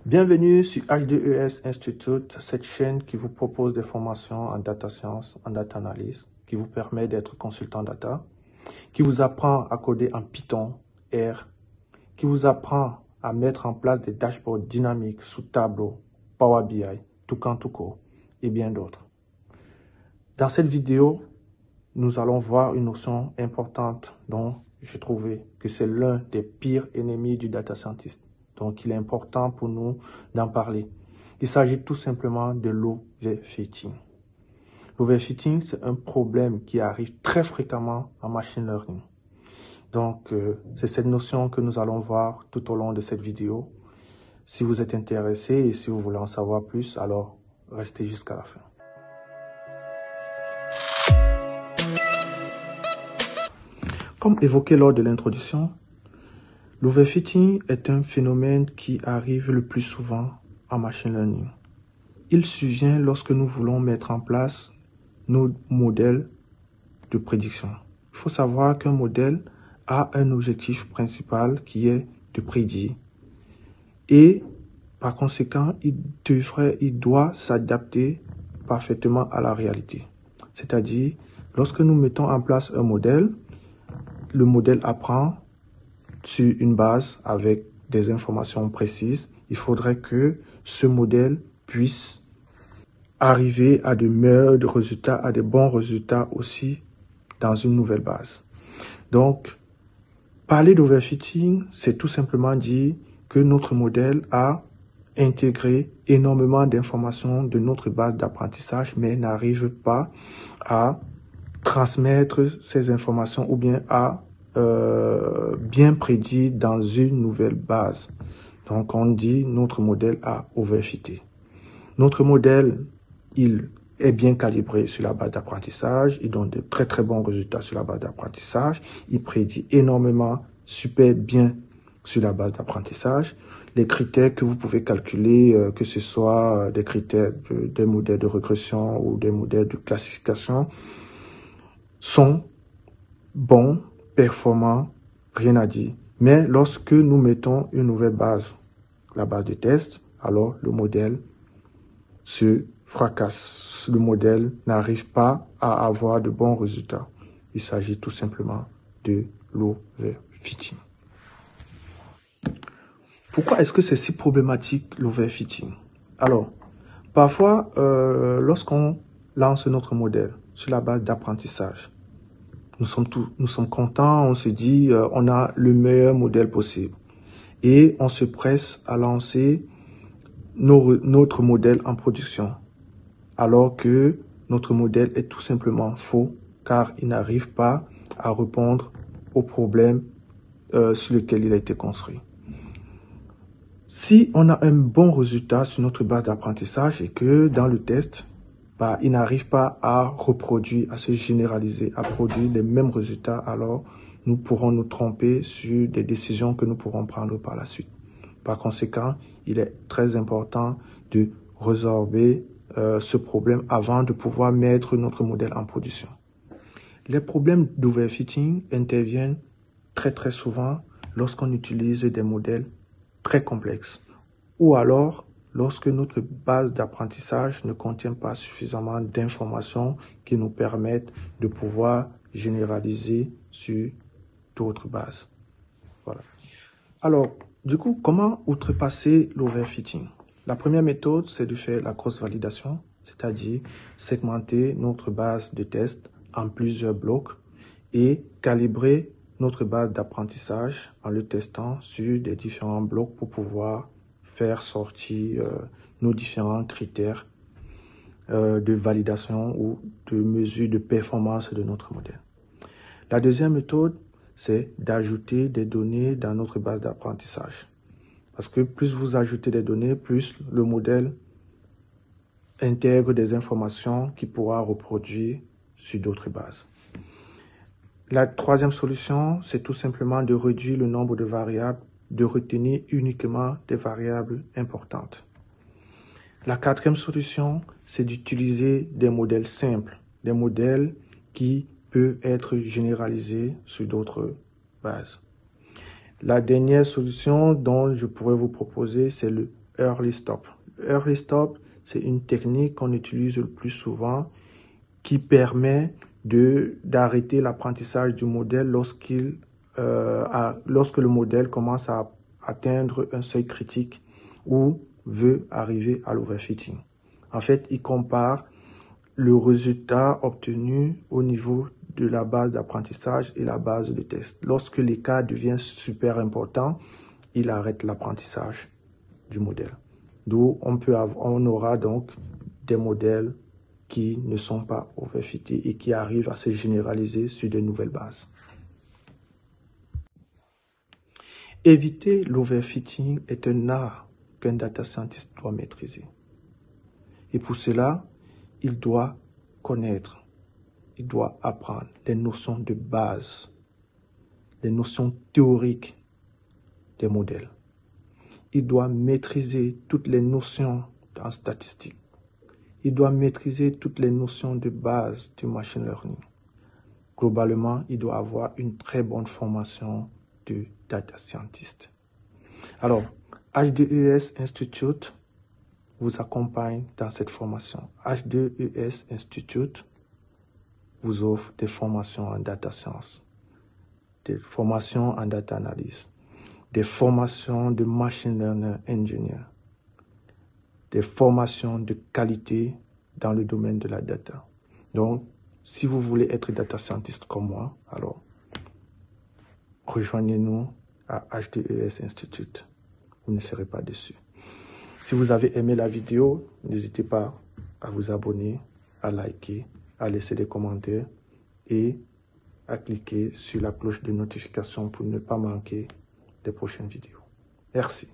Bienvenue sur HDES Institute, cette chaîne qui vous propose des formations en data science, en data analyse, qui vous permet d'être consultant data, qui vous apprend à coder en Python, R, qui vous apprend à mettre en place des dashboards dynamiques sous Tableau, Power BI, Toucan Touco et bien d'autres. Dans cette vidéo, nous allons voir une notion importante dont j'ai trouvé que c'est l'un des pires ennemis du data scientist. Donc, il est important pour nous d'en parler. Il s'agit tout simplement de l'overfitting. L'overfitting, c'est un problème qui arrive très fréquemment en machine learning. Donc, c'est cette notion que nous allons voir tout au long de cette vidéo. Si vous êtes intéressé et si vous voulez en savoir plus, alors restez jusqu'à la fin. Comme évoqué lors de l'introduction, l'overfitting est un phénomène qui arrive le plus souvent en machine learning. Il survient lorsque nous voulons mettre en place nos modèles de prédiction. Il faut savoir qu'un modèle a un objectif principal qui est de prédire. Et par conséquent, il doit s'adapter parfaitement à la réalité. C'est-à-dire, lorsque nous mettons en place un modèle, le modèle apprend sur une base avec des informations précises. Il faudrait que ce modèle puisse arriver à de meilleurs résultats, à de bons résultats aussi dans une nouvelle base. Donc, parler d'overfitting, c'est tout simplement dire que notre modèle a intégré énormément d'informations de notre base d'apprentissage, mais n'arrive pas à transmettre ces informations ou bien à bien prédire dans une nouvelle base. Donc, on dit notre modèle a overfité. Notre modèle, il est bien calibré sur la base d'apprentissage. Il donne de très très bons résultats sur la base d'apprentissage. Il prédit énormément, super bien sur la base d'apprentissage. Les critères que vous pouvez calculer, que ce soit des critères des modèles de régression ou des modèles de classification, sont bons, performants, rien à dire. Mais lorsque nous mettons une nouvelle base, la base de test, alors le modèle se fracasse. Le modèle n'arrive pas à avoir de bons résultats. Il s'agit tout simplement de l'overfitting. Pourquoi est-ce que c'est si problématique l'overfitting? Alors, parfois, lorsqu'on lance notre modèle sur la base d'apprentissage, nous sommes contents, on se dit, on a le meilleur modèle possible. Et on se presse à lancer notre modèle en production. Alors que notre modèle est tout simplement faux, car il n'arrive pas à répondre aux problèmes sur lesquels il a été construit. Si on a un bon résultat sur notre base d'apprentissage et que dans le test, il n'arrive pas à reproduire, à se généraliser, à produire les mêmes résultats, alors nous pourrons nous tromper sur des décisions que nous pourrons prendre par la suite. Par conséquent, il est très important de résorber ce problème avant de pouvoir mettre notre modèle en production. Les problèmes d'overfitting interviennent très très souvent lorsqu'on utilise des modèles très complexes ou alors lorsque notre base d'apprentissage ne contient pas suffisamment d'informations qui nous permettent de pouvoir généraliser sur d'autres bases. Voilà. Alors, du coup, comment outrepasser l'overfitting? La première méthode, c'est de faire la cross-validation, c'est-à-dire segmenter notre base de test en plusieurs blocs et calibrer notre base d'apprentissage en le testant sur des différents blocs pour pouvoir faire sortir nos différents critères de validation ou de mesure de performance de notre modèle. La deuxième méthode, c'est d'ajouter des données dans notre base d'apprentissage. Parce que plus vous ajoutez des données, plus le modèle intègre des informations qu'il pourra reproduire sur d'autres bases. La troisième solution, c'est tout simplement de réduire le nombre de variables, de retenir uniquement des variables importantes. La quatrième solution, c'est d'utiliser des modèles simples, des modèles qui peuvent être généralisés sur d'autres bases. La dernière solution dont je pourrais vous proposer, c'est le Early Stop. Early Stop, c'est une technique qu'on utilise le plus souvent qui permet d'arrêter l'apprentissage du modèle lorsque le modèle commence à atteindre un seuil critique ou veut arriver à l'overfitting. En fait, il compare le résultat obtenu au niveau de la base d'apprentissage et la base de test. Lorsque l'écart devient super important, il arrête l'apprentissage du modèle. D'où on aura donc des modèles qui ne sont pas overfittés et qui arrivent à se généraliser sur de nouvelles bases. Éviter l'overfitting est un art qu'un data scientist doit maîtriser. Et pour cela, il doit connaître, il doit apprendre les notions de base, les notions théoriques des modèles. Il doit maîtriser toutes les notions en statistique. Il doit maîtriser toutes les notions de base du machine learning. Globalement, il doit avoir une très bonne formation de data scientist. Alors, H2ES Institute vous accompagne dans cette formation. H2ES Institute vous offre des formations en data science, des formations en data analysis, des formations de machine learning engineer, des formations de qualité dans le domaine de la data. Donc, si vous voulez être data scientist comme moi, alors rejoignez-nous à H2ES Institute. Vous ne serez pas déçus. Si vous avez aimé la vidéo, n'hésitez pas à vous abonner, à liker, à laisser des commentaires et à cliquer sur la cloche de notification pour ne pas manquer les prochaines vidéos. Merci.